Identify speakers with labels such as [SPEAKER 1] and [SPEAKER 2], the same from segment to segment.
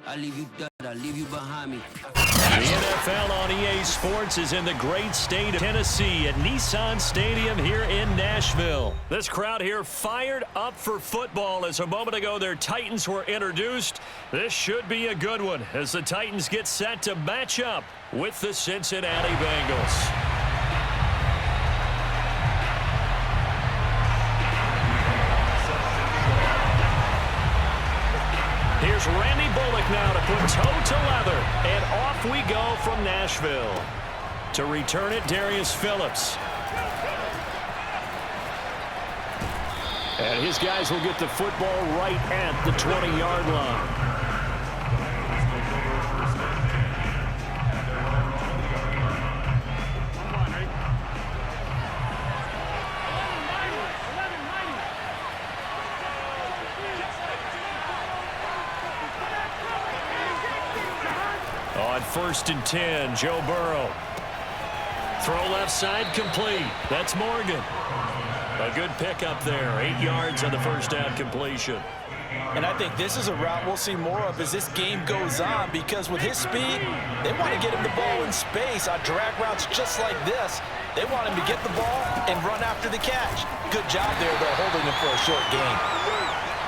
[SPEAKER 1] I leave you dead, I leave you behind me.
[SPEAKER 2] The NFL on EA Sports is in the great state of Tennessee at Nissan Stadium here in Nashville. This crowd here fired up for football as a moment ago their Titans were introduced. This should be a good one as the Titans get set to match up with the Cincinnati Bengals. Here's Randy Bullock now to put toe to leather, and off we go from Nashville. To return it, Darius Phillips. And his guys will get the football right at the 20-yard line. On 1st and 10, Joe Burrow. Throw left side complete. That's Morgan. A good pickup there. 8 yards on the first down completion.
[SPEAKER 3] And I think this is a route we'll see more of as this game goes on, because with his speed, they want to get him the ball in space on drag routes just like this. They want him to get the ball and run after the catch. Good job there, though, holding him for a short gain.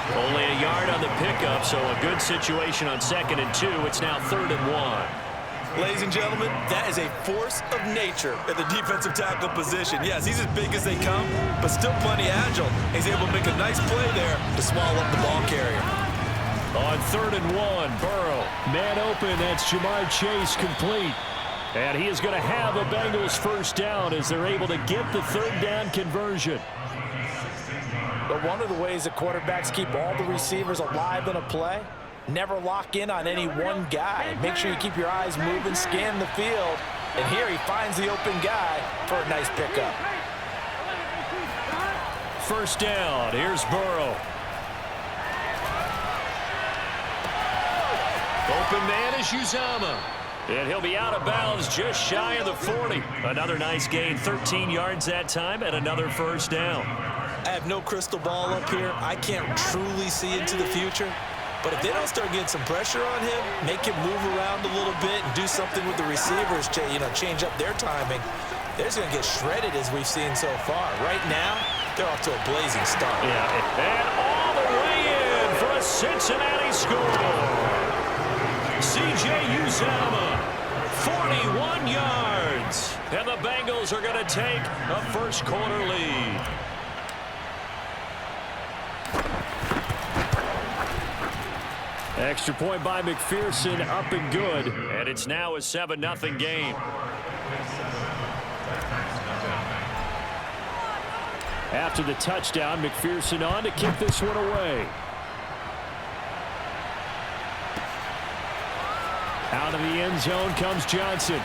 [SPEAKER 2] Only a yard on the pickup, so a good situation on 2nd and 2. It's now 3rd and 1.
[SPEAKER 4] Ladies and gentlemen, that is a force of nature at the defensive tackle position. Yes, he's as big as they come, but still plenty agile. He's able to make a nice play there to swallow up the ball carrier.
[SPEAKER 2] On 3rd and 1, Burrow. Man open, that's Jamar Chase complete. And he is going to have a Bengals first down as they're able to get the 3rd down conversion.
[SPEAKER 3] But one of the ways that quarterbacks keep all the receivers alive in a play, never lock in on any one guy. Make sure you keep your eyes moving, scan the field. And here he finds the open guy for a nice pickup.
[SPEAKER 2] First down, here's Burrow. Open man is Uzomah. And he'll be out of bounds just shy of the 40. Another nice gain, 13 yards that time, and another first down.
[SPEAKER 4] I have no crystal ball up here. I can't truly see into the future. But if they don't start getting some pressure on him, make him move around a little bit and do something with the receivers, change up their timing, they're just going to get shredded as we've seen so far. Right now, they're off to a blazing start.
[SPEAKER 2] Yeah, and all the way in for a Cincinnati score. C.J. Uzomah, 41 yards. And the Bengals are going to take a first quarter lead. Extra point by McPherson, up and good. And it's now a 7-0 game. After the touchdown, McPherson on to kick this one away. Out of the end zone comes Johnson.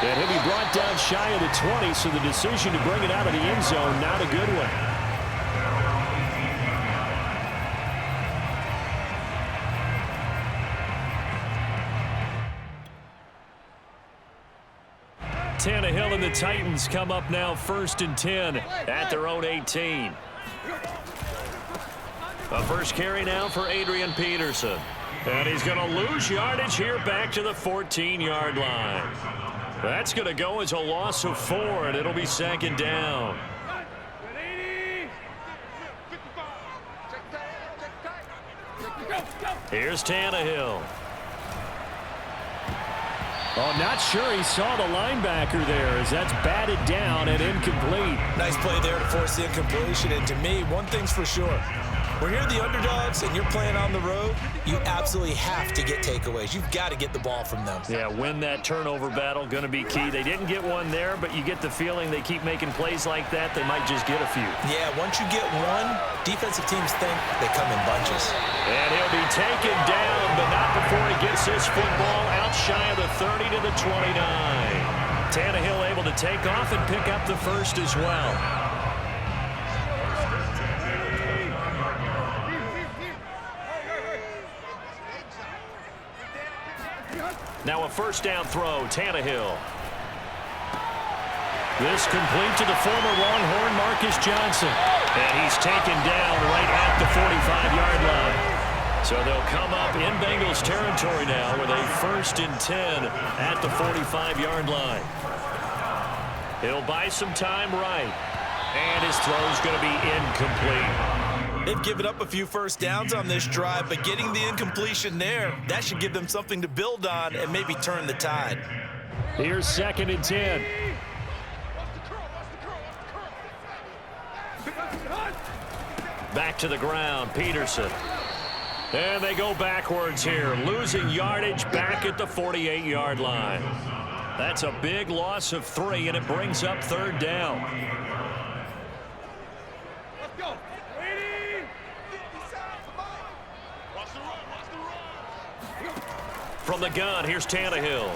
[SPEAKER 2] And he'll be brought down shy of the 20, so the decision to bring it out of the end zone, not a good one. Tannehill and the Titans come up now 1st and 10 at their own 18. A first carry now for Adrian Peterson. And he's going to lose yardage here back to the 14-yard line. That's going to go as a loss of 4, and it'll be 2nd down. Here's Tannehill. Oh, not sure he saw the linebacker there as that's batted down and incomplete.
[SPEAKER 4] Nice play there to force the incompletion. And to me, one thing's for sure. When you're the underdogs and you're playing on the road, you absolutely have to get takeaways. You've got to get the ball from them.
[SPEAKER 2] Yeah, win that turnover battle, going to be key. They didn't get one there, but you get the feeling they keep making plays like that, they might just get a few.
[SPEAKER 4] Yeah, once you get one, defensive teams think they come in bunches.
[SPEAKER 2] And he'll be taken down, but not before he gets this football out shy of the 30 to the 29. Tannehill able to take off and pick up the first as well. Now a first down throw, Tannehill. This complete to the former Longhorn Marcus Johnson. And he's taken down right at the 45-yard line. So they'll come up in Bengals territory now with a 1st and 10 at the 45-yard line. He'll buy some time right. And his throw's going to be incomplete.
[SPEAKER 4] They've given up a few first downs on this drive, but getting the incompletion there, that should give them something to build on and maybe turn the tide.
[SPEAKER 2] Here's 2nd and 10. Back to the ground, Peterson. And they go backwards here, losing yardage back at the 48-yard line. That's a big loss of 3, and it brings up 3rd down.
[SPEAKER 5] Let's go.
[SPEAKER 2] From the gun, here's Tannehill.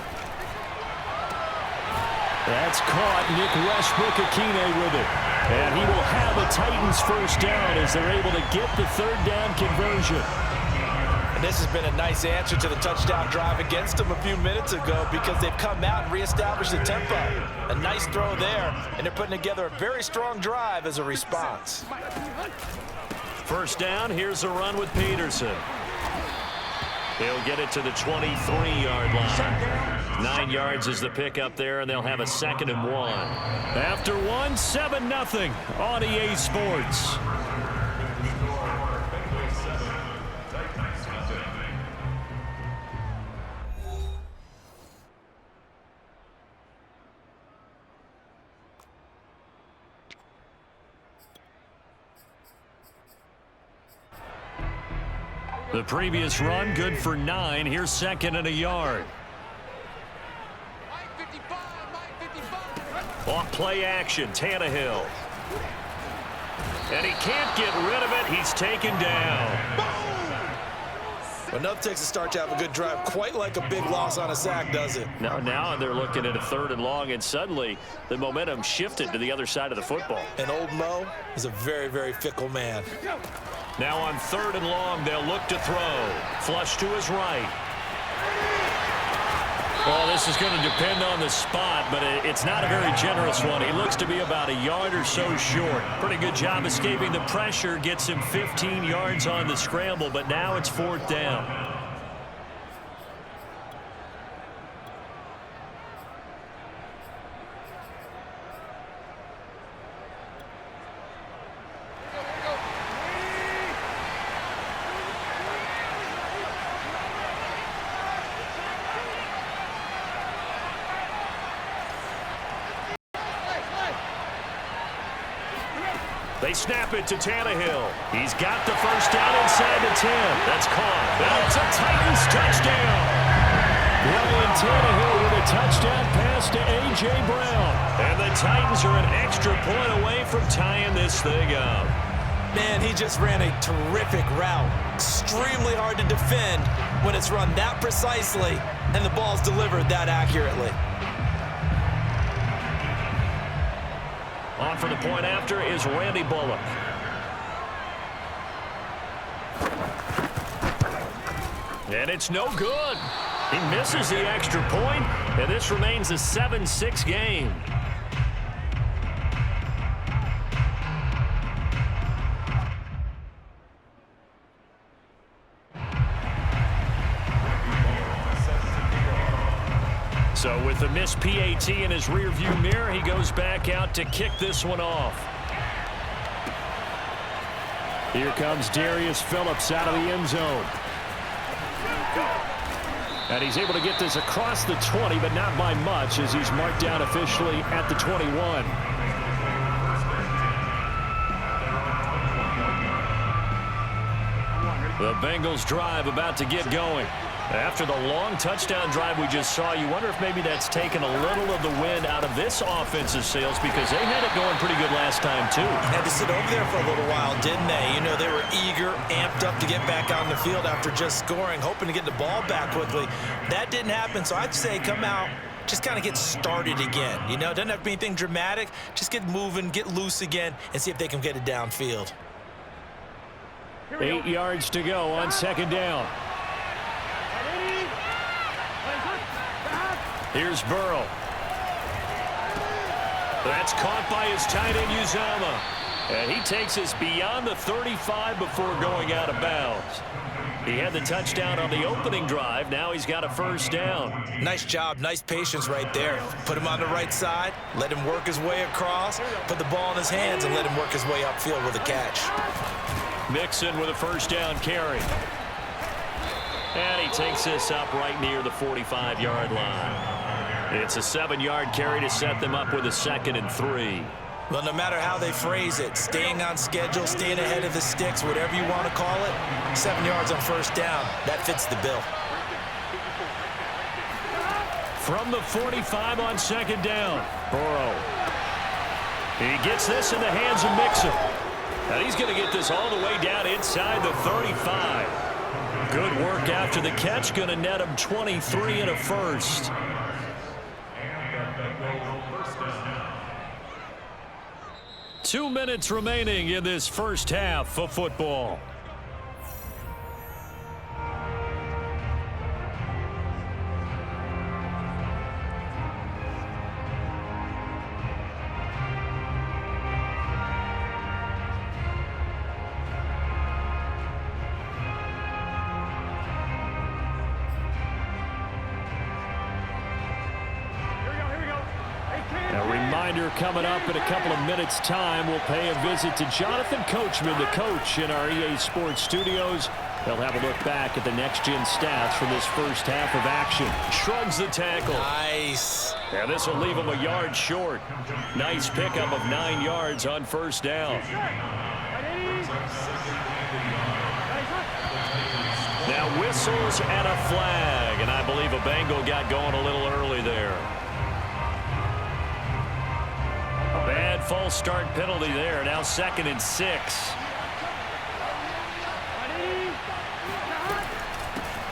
[SPEAKER 2] That's caught. Nick Westbrook-Akine with it. And he will have a Titans 1st down as they're able to get the 3rd down conversion.
[SPEAKER 3] And this has been a nice answer to the touchdown drive against them a few minutes ago because they've come out and reestablished the tempo. A nice throw there, and they're putting together a very strong drive as a response.
[SPEAKER 2] 1st down, here's a run with Peterson. He'll get it to the 23-yard line. 9 yards is the pickup there, and they'll have a 2nd and 1. After 1, 7-0 on EA Sports. The previous run good for 9. Here's 2nd and a yard. Off play action, Tannehill. And he can't get rid of it. He's taken down.
[SPEAKER 4] Well, nothing takes a start to have a good drive quite like a big loss on a sack, does it?
[SPEAKER 2] Now they're looking at a 3rd and long, and suddenly the momentum shifted to the other side of the football.
[SPEAKER 4] And old Mo is a very, very fickle man.
[SPEAKER 2] Now on 3rd and long, they'll look to throw. Flush to his right. Well, this is going to depend on the spot, but it's not a very generous one. He looks to be about a yard or so short. Pretty good job escaping the pressure. Gets him 15 yards on the scramble, but now it's 4th down. They snap it to Tannehill. He's got the 1st down inside the 10. That's caught. That's a Titans touchdown. Ryan Tannehill with a touchdown pass to A.J. Brown. And the Titans are an extra point away from tying this thing up.
[SPEAKER 4] Man, he just ran a terrific route. Extremely hard to defend when it's run that precisely and the ball's delivered that accurately.
[SPEAKER 2] On for the point after is Randy Bullock. And it's no good. He misses the extra point, and this remains a 7-6 game. So with the missed PAT in his rearview mirror, he goes back out to kick this one off. Here comes Darius Phillips out of the end zone. And he's able to get this across the 20, but not by much, as he's marked down officially at the 21. The Bengals drive about to get going. After the long touchdown drive we just saw, you wonder if maybe that's taken a little of the wind out of this offensive sails, because they had it going pretty good last time, too.
[SPEAKER 4] Had to sit over there for a little while, didn't they? You know, they were eager, amped up to get back on the field after just scoring, hoping to get the ball back quickly. That didn't happen, so I'd say come out, just kind of get started again. You know, it doesn't have to be anything dramatic. Just get moving, get loose again, and see if they can get it downfield.
[SPEAKER 2] 8 yards to go on 2nd down. Here's Burrow. That's caught by his tight end, Uzama. And he takes us beyond the 35 before going out of bounds. He had the touchdown on the opening drive. Now he's got a first down.
[SPEAKER 4] Nice job, nice patience right there. Put him on the right side, let him work his way across, put the ball in his hands, and let him work his way upfield with a catch.
[SPEAKER 2] Mixon with a first down carry. And he takes this up right near the 45-yard line. It's a 7-yard carry to set them up with a 2nd and 3.
[SPEAKER 4] Well, no matter how they phrase it, staying on schedule, staying ahead of the sticks, whatever you want to call it, 7 yards on first down, that fits the bill.
[SPEAKER 2] From the 45 on 2nd down, Burrow. He gets this in the hands of Mixon. And he's going to get this all the way down inside the 35. Good work after the catch, going to net him 23 and a first. Two minutes remaining in this first half of football. Coming up in a couple of minutes' time, we'll pay a visit to Jonathan Coachman, the coach in our EA Sports studios. They'll have a look back at the next-gen stats from this first half of action. Shrugs the tackle.
[SPEAKER 4] Nice.
[SPEAKER 2] Yeah, this will leave him a yard short. Nice pickup of 9 yards on first down. Now whistles and a flag, and I believe a Bengal got going a little early there. Bad false start penalty there. Now 2nd and 6.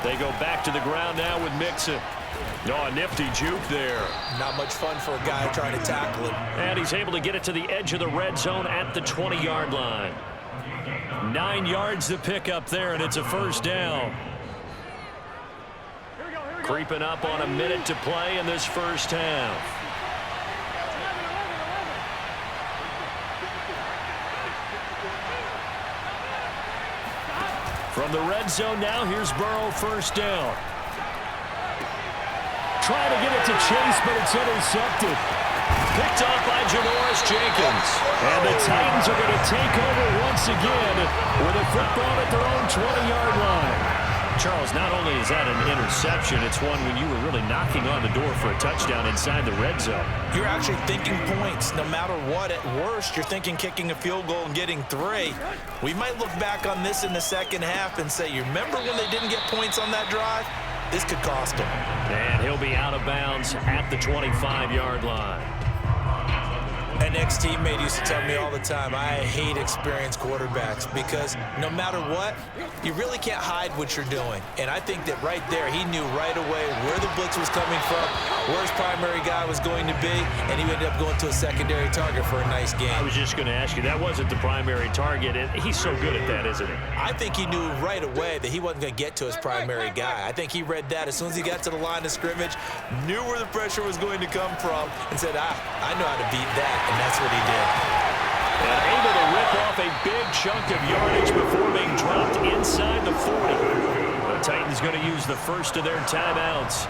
[SPEAKER 2] They go back to the ground now with Mixon. Oh, a nifty juke there.
[SPEAKER 4] Not much fun for a guy trying to tackle him.
[SPEAKER 2] And he's able to get it to the edge of the red zone at the 20-yard line. 9 yards to pick up there, and it's a first down. Creeping up on a minute to play in this first half. From the red zone now, here's Burrow, first down. Trying to get it to Chase, but it's intercepted. Picked off by Janoris Jenkins. And the Titans are going to take over once again with a football at their own 20-yard line. Charles, not only is that an interception, it's one when you were really knocking on the door for a touchdown inside the red zone.
[SPEAKER 4] You're actually thinking points no matter what. At worst, you're thinking kicking a field goal and getting 3. We might look back on this in the second half and say, you remember when they didn't get points on that drive? This could cost them.
[SPEAKER 2] And he'll be out of bounds at the 25-yard line.
[SPEAKER 4] An ex-teammate used to tell me all the time, I hate experienced quarterbacks because no matter what, you really can't hide what you're doing. And I think that right there, he knew right away where the blitz was coming from, where his primary guy was going to be, and he ended up going to a secondary target for a nice game.
[SPEAKER 2] I was just going to ask you, that wasn't the primary target, and he's so good at that, isn't he?
[SPEAKER 4] I think he knew right away that he wasn't going to get to his primary guy. I think he read that as soon as he got to the line of scrimmage, knew where the pressure was going to come from, and said, I know how to beat that. And that's what he did.
[SPEAKER 2] And able to rip off a big chunk of yardage before being dropped inside the 40. The Titans going to use the first of their timeouts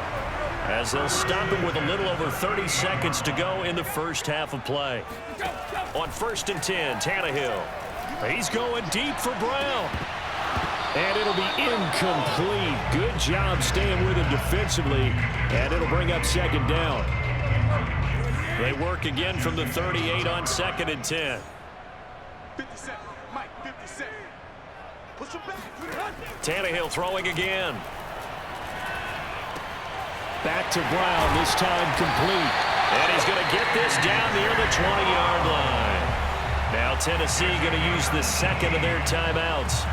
[SPEAKER 2] as they'll stop him with a little over 30 seconds to go in the first half of play. On 1st and 10, Tannehill. He's going deep for Brown. And it'll be incomplete. Good job staying with him defensively. And it'll bring up 2nd down. They work again from the 38 on 2nd and 10.
[SPEAKER 5] 50 Mike, 50 Push him back.
[SPEAKER 2] Tannehill throwing again. Back to Brown, this time complete. And he's going to get this down near the 20-yard line. Now Tennessee going to use the 2nd of their timeouts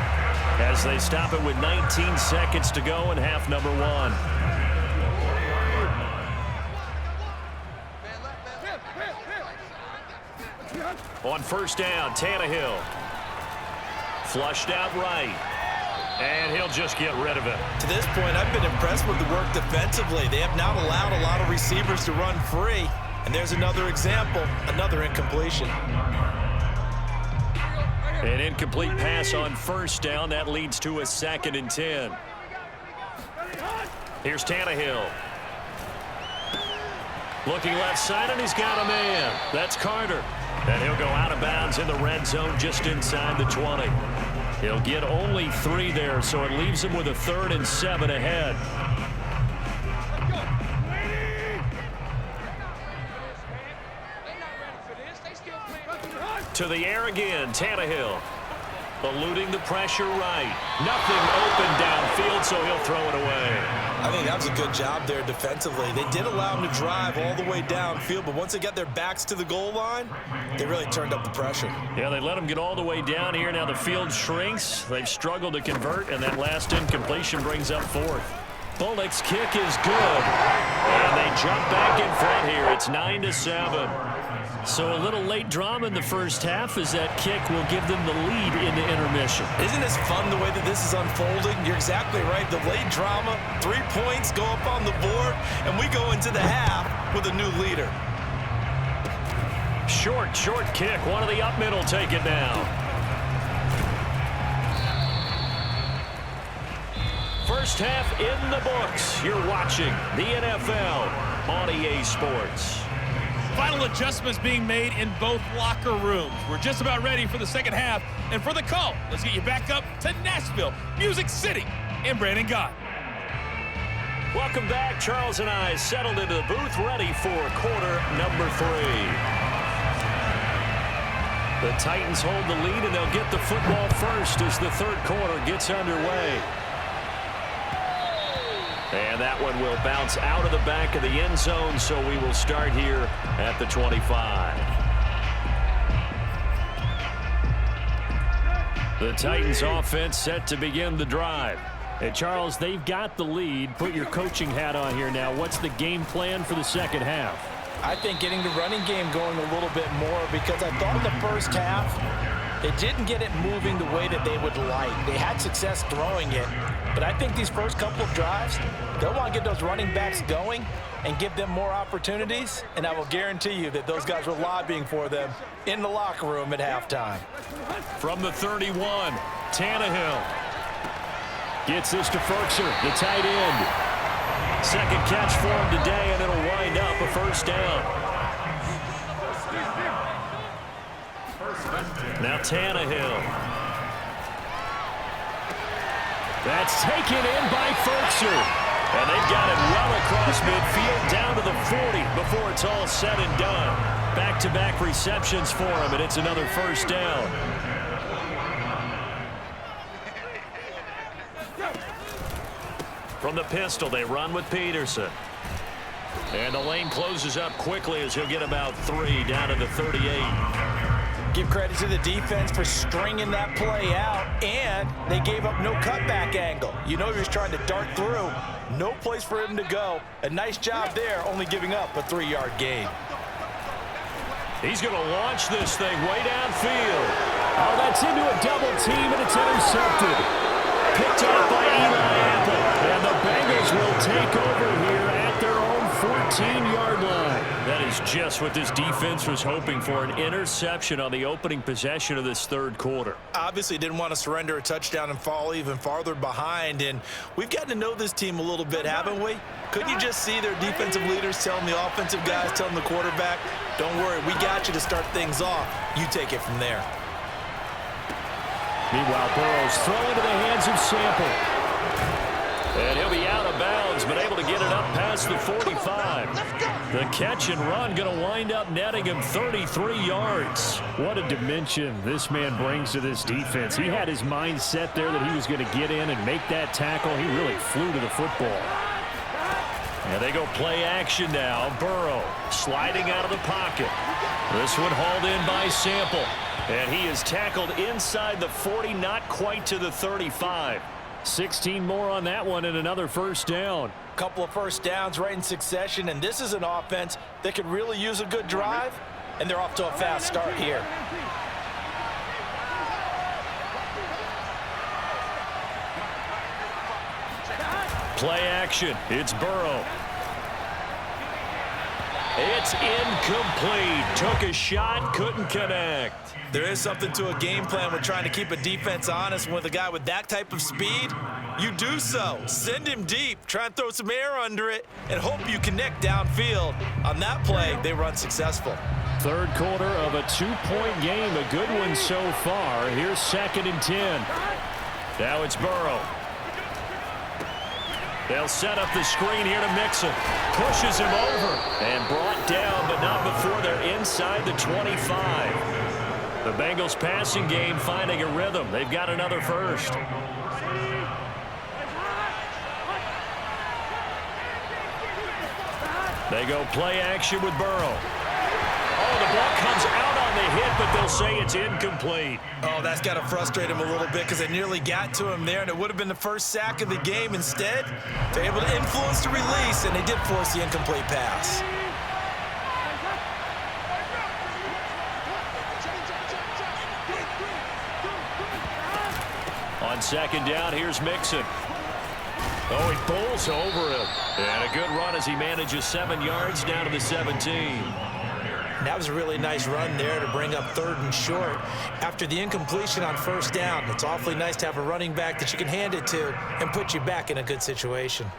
[SPEAKER 2] as they stop it with 19 seconds to go in half number 1. On 1st down, Tannehill. Flushed out right. And he'll just get rid of it.
[SPEAKER 4] To this point, I've been impressed with the work defensively. They have not allowed a lot of receivers to run free. And there's another example, another incompletion.
[SPEAKER 2] An incomplete pass on first down. That leads to a 2nd and 10. Here's Tannehill. Looking left side, and he's got a man. That's Carter. And he'll go out of bounds in the red zone just inside the 20. He'll get only 3 there, so it leaves him with a 3rd and 7 ahead. To the air again, Tannehill. Eluding the pressure right. Nothing open downfield, so he'll throw it away.
[SPEAKER 4] I think that was a good job there defensively. They did allow him to drive all the way downfield, but once they got their backs to the goal line, they really turned up the pressure.
[SPEAKER 2] Yeah, they let him get all the way down here. Now the field shrinks. They've struggled to convert, and that last incompletion brings up 4th. Bullock's kick is good. And they jump back in front here. It's 9-7. So a little late drama in the first half as that kick will give them the lead into intermission.
[SPEAKER 4] Isn't this fun the way that this is unfolding? You're exactly right. The late drama, 3 points go up on the board, and we go into the half with a new leader.
[SPEAKER 2] Short kick. One of the up middle take it now. First half in the books. You're watching the NFL on EA Sports.
[SPEAKER 6] Final adjustments being made in both locker rooms. We're just about ready for the second half. And for the call, let's get you back up to Nashville, Music City, and Brandon Gott.
[SPEAKER 2] Welcome back. Charles and I settled into the booth, ready for quarter number 3. The Titans hold the lead, and they'll get the football first as the third quarter gets underway. And that one will bounce out of the back of the end zone, so we will start here at the 25. The Titans offense set to begin the drive. Hey, Charles, they've got the lead. Put your coaching hat on here now. What's the game plan for the second half?
[SPEAKER 3] I think getting the running game going a little bit more, because I thought in the first half they didn't get it moving the way that they would like. They had success throwing it, but I think these first couple of drives, they'll want to get those running backs going and give them more opportunities, and I will guarantee you that those guys were lobbying for them in the locker room at halftime.
[SPEAKER 2] From the 31, Tannehill gets this to Ferkser, the tight end. Second catch for him today, and it'll wind up a first down. Now Tannehill. That's taken in by Ferkser. And they've got it well across midfield down to the 40 before it's all said and done. Back-to-back receptions for him, and it's another first down. From the pistol, they run with Peterson. And the lane closes up quickly as he'll get about 3 down to the 38.
[SPEAKER 3] Give credit to the defense for stringing that play out, and they gave up no cutback angle. You know he was trying to dart through. No place for him to go. A nice job there, only giving up a 3-yard gain.
[SPEAKER 2] He's going to launch this thing way downfield. Oh, that's into a double team, and it's intercepted. Picked up by Eli Apple. And the Bengals will take over here at their own 14-yard line. That is just what this defense was hoping for, an interception on the opening possession of this third quarter.
[SPEAKER 4] Obviously didn't want to surrender a touchdown and fall even farther behind, and we've gotten to know this team a little bit, haven't we? Couldn't you just see their defensive leaders telling the offensive guys, telling the quarterback, don't worry, we got you to start things off. You take it from there.
[SPEAKER 2] Meanwhile, Burrow's thrown into the hands of Sample. And he'll be out of bounds, but able to get it up past the 45. The catch and run going to wind up netting him 33 yards. What a dimension this man brings to this defense. He had his mind set there that he was going to get in and make that tackle. He really flew to the football. And they go play action now. Burrow sliding out of the pocket. This one hauled in by Sample. And he is tackled inside the 40, not quite to the 35. 16 more on that one and another first down.
[SPEAKER 3] Couple of first downs right in succession, and this is an offense that could really use a good drive, and they're off to a fast start here. Play
[SPEAKER 2] action. It's Burrow. It's incomplete. Took a shot, couldn't connect.
[SPEAKER 4] There is something to a game plan with trying to keep a defense honest. With a guy with that type of speed, you do so. Send him deep. Try and throw some air under it and hope you connect downfield. On that play, they run successful.
[SPEAKER 2] Third quarter of a 2-point game. A good one so far. Here's 2nd and 10. Now it's Burrow. They'll set up the screen here to Mixon. Pushes him over and brought down, but not before they're inside the 25. The Bengals passing game finding a rhythm. They've got another first. They go play action with Burrow. Oh, the ball comes out on the hit, but they'll say it's incomplete.
[SPEAKER 4] Oh, that's got to frustrate him a little bit because they nearly got to him there, and it would have been the first sack of the game. Instead, they're able to influence the release, and they did force the incomplete pass.
[SPEAKER 2] On 2nd down, here's Mixon. Oh, he pulls over him. And a good run as he manages 7 yards down to the 17.
[SPEAKER 4] That was a really nice run there to bring up 3rd and short. After the incompletion on 1st down, it's awfully nice to have a running back that you can hand it to and put you back in a good situation.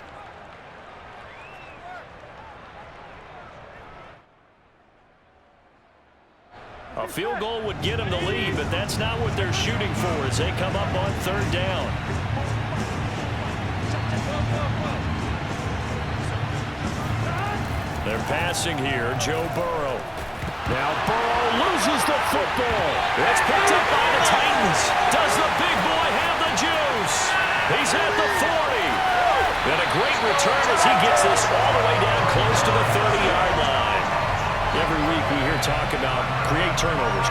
[SPEAKER 2] A field goal would get them the lead, but that's not what they're shooting for as they come up on 3rd down. They're passing here, Joe Burrow. Now Burrow loses the football. It's picked up by the Titans. Does the big boy have the juice? He's at the 40. And a great return as he gets this all the way down close to the 30-yard line. Every week we hear talk about create turnovers.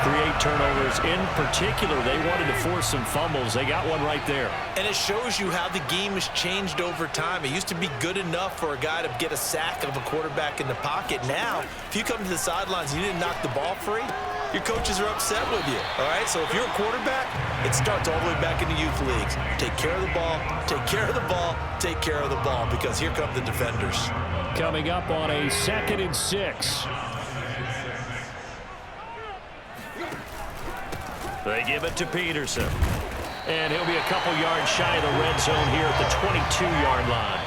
[SPEAKER 2] In particular, they wanted to force some fumbles. They got one right there.
[SPEAKER 4] And it shows you how the game has changed over time. It used to be good enough for a guy to get a sack of a quarterback in the pocket. Now, if you come to the sidelines and you didn't knock the ball free, your coaches are upset with you. All right, so if you're a quarterback, it starts all the way back in the youth leagues. Take care of the ball, take care of the ball, take care of the ball, because here come the defenders.
[SPEAKER 2] Coming up on a 2nd and 6. They give it to Peterson. And he'll be a couple yards shy of the red zone here at the 22-yard line.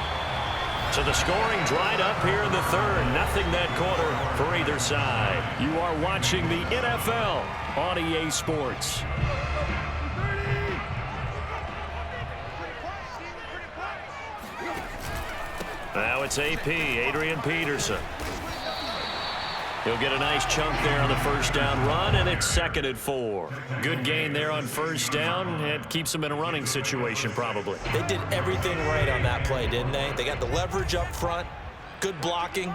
[SPEAKER 2] So the scoring dried up here in the 3rd. Nothing that quarter for either side. You are watching the NFL on EA Sports. Now it's AP, Adrian Peterson. He'll get a nice chunk there on the 1st down run, and it's 2nd and 4. Good gain there on 1st down. It keeps them in a running situation, probably.
[SPEAKER 4] They did everything right on that play, didn't they? They got the leverage up front, good blocking,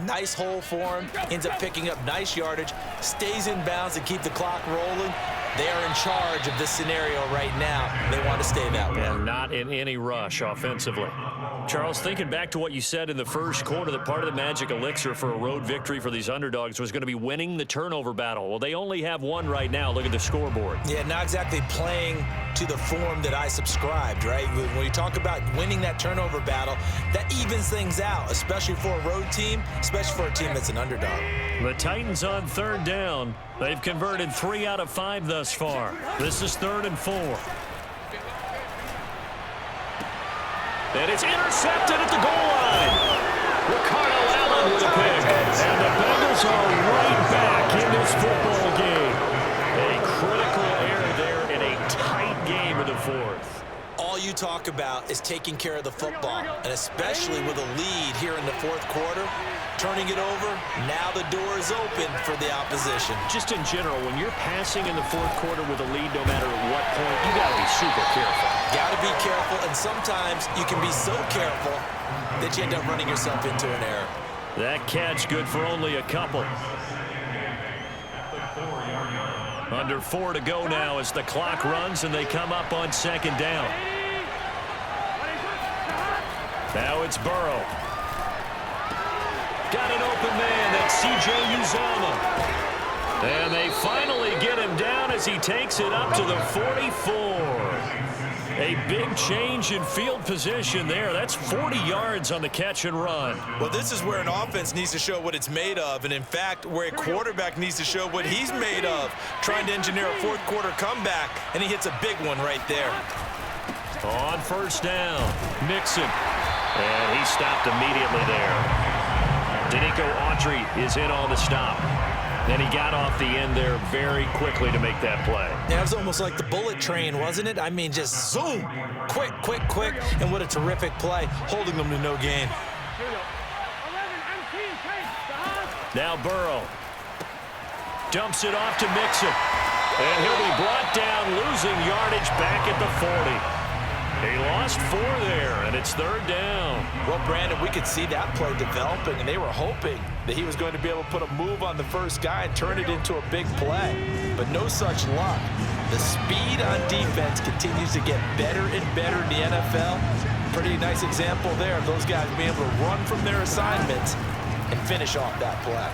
[SPEAKER 4] nice hole for him, ends up picking up nice yardage, stays in bounds to keep the clock rolling. They are in charge of this scenario right now. They want to stay that way.
[SPEAKER 2] And not in any rush offensively. Charles, thinking back to what you said in the 1st quarter, that part of the magic elixir for a road victory for these underdogs was going to be winning the turnover battle. Well, they only have one right now. Look at the scoreboard.
[SPEAKER 4] Yeah, not exactly playing to the form that I subscribed, right? When you talk about winning that turnover battle, that evens things out, especially for a road team, especially for a team that's an underdog.
[SPEAKER 2] The Titans on 3rd down. They've converted 3 out of 5 thus far. This is 3rd and 4. And it's intercepted at the goal line. Ricardo Allen with a pick. And the Bengals are right back in this football game. A critical error there in a tight game in the 4th.
[SPEAKER 4] All you talk about is taking care of the football, and especially with a lead here in the 4th quarter, turning it over, now the door is open for the opposition.
[SPEAKER 2] Just in general, when you're passing in the 4th quarter with a lead, no matter at what point, you got to be super careful.
[SPEAKER 4] Got to be careful, and sometimes you can be so careful that you end up running yourself into an error.
[SPEAKER 2] That catch good for only a couple. Under 4 to go now as the clock runs and they come up on 2nd down. Now it's Burrow. Got an open man. That's C.J. Uzomah. And they finally get him down as he takes it up to the 44. A big change in field position there. That's 40 yards on the catch and run.
[SPEAKER 4] Well, this is where an offense needs to show what it's made of, and in fact, where a quarterback needs to show what he's made of, trying to engineer a fourth-quarter comeback, and he hits a big one right there.
[SPEAKER 2] On first down, Mixon. And he stopped immediately there. Danico Autry is in on the stop. And he got off the end there very quickly to make that play.
[SPEAKER 4] Yeah, it was almost like the bullet train, wasn't it? I mean, just zoom, quick, quick, quick. And what a terrific play, holding them to no gain.
[SPEAKER 2] Now Burrow dumps it off to Mixon. And he'll be brought down, losing yardage back at the 40. He lost 4 there, and it's third down.
[SPEAKER 3] Well, Brandon, we could see that play developing, and they were hoping that he was going to be able to put a move on the first guy and turn it into a big play. But no such luck. The speed on defense continues to get better and better in the NFL. Pretty nice example there of those guys being able to run from their assignments and finish off that play.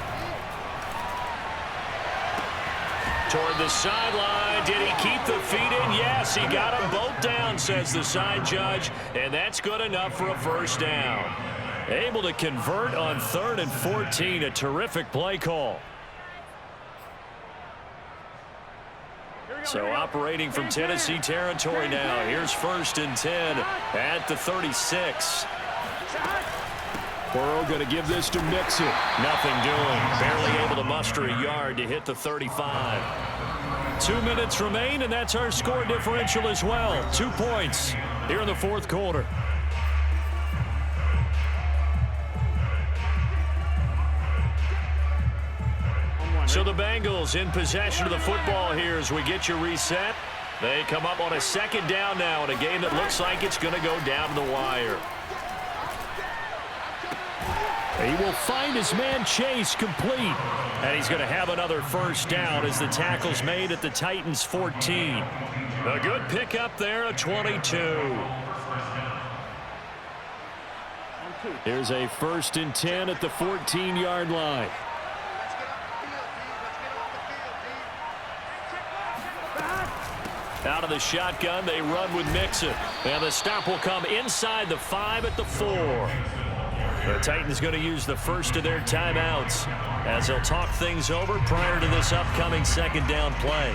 [SPEAKER 2] Toward the sideline. Did he keep the feet in? Yes, he got them both down, says the side judge, and that's good enough for a first down. Able to convert on 3rd and 14. A terrific play call. So operating from Tennessee territory now. Here's 1st and 10 at the 36. Burrow going to give this to Mixon. Nothing doing. Barely able to muster a yard to hit the 35. 2 minutes remain, and that's our score differential as well. 2 points here in the 4th quarter. So the Bengals in possession of the football here as we get you reset. They come up on a 2nd down now in a game that looks like it's going to go down the wire. He will find his man Chase complete. And he's going to have another first down as the tackle's made at the Titans' 14. A good pickup there, a 22. Here's a 1st and 10 at the 14-yard line. Out of the shotgun, they run with Mixon. And the stop will come inside the 5 at the 4. The Titans going to use the first of their timeouts as they'll talk things over prior to this upcoming 2nd down play.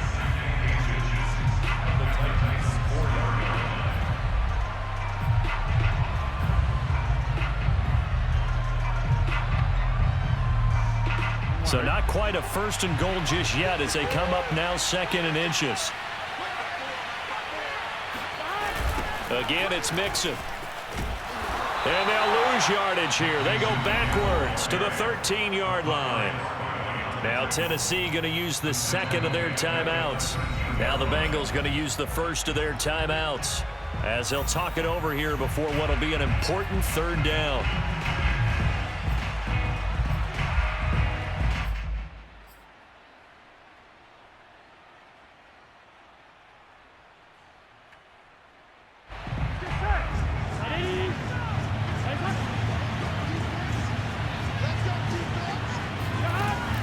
[SPEAKER 2] So not quite a 1st and goal just yet as they come up now 2nd and inches. Again, it's Mixon. And they'll lose yardage here. They go backwards to the 13-yard line. Now Tennessee going to use the 2nd of their timeouts. Now the Bengals going to use the 1st of their timeouts as they'll talk it over here before what will be an important 3rd down.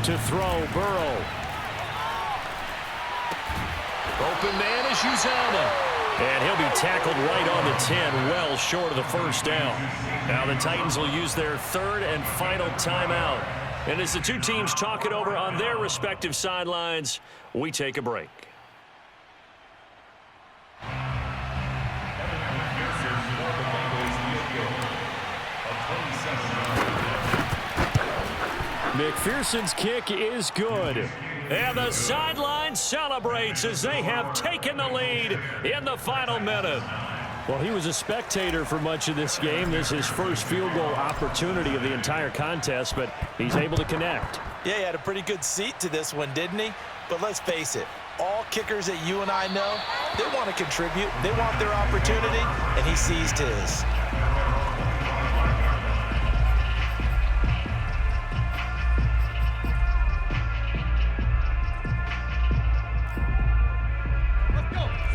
[SPEAKER 2] To throw, Burrow. Open man is Uzama. And he'll be tackled right on the 10, well short of the first down. Now the Titans will use their 3rd and final timeout. And as the two teams talk it over on their respective sidelines, we take a break. McPherson's kick is good. And the sideline celebrates as they have taken the lead in the final minute. Well, he was a spectator for much of this game. This is his first field goal opportunity of the entire contest, but he's able to connect.
[SPEAKER 3] Yeah, he had a pretty good seat to this one, didn't he? But let's face it, all kickers that you and I know, they want to contribute. They want their opportunity, and he seized his.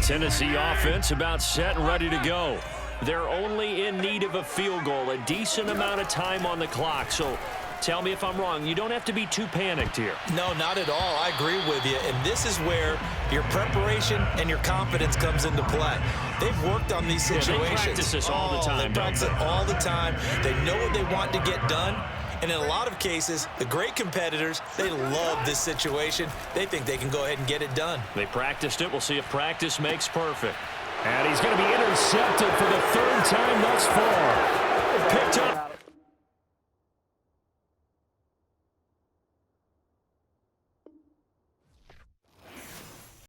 [SPEAKER 2] Tennessee offense about set and ready to go. They're only in need of a field goal, a decent amount of time on the clock. So tell me if I'm wrong. You don't have to be too panicked here.
[SPEAKER 3] No, not at all. I agree with you. And this is where your preparation and your confidence comes into play.
[SPEAKER 4] they've worked on these situations.
[SPEAKER 2] Yeah, they practice this all the time.
[SPEAKER 4] They practice it all the time. They know what they want to get done. And in a lot of cases, the great competitors, they love this situation. They think they can go ahead and get it done.
[SPEAKER 2] They practiced it. We'll see if practice makes perfect. And he's going to be intercepted for the third time thus far. Picked up.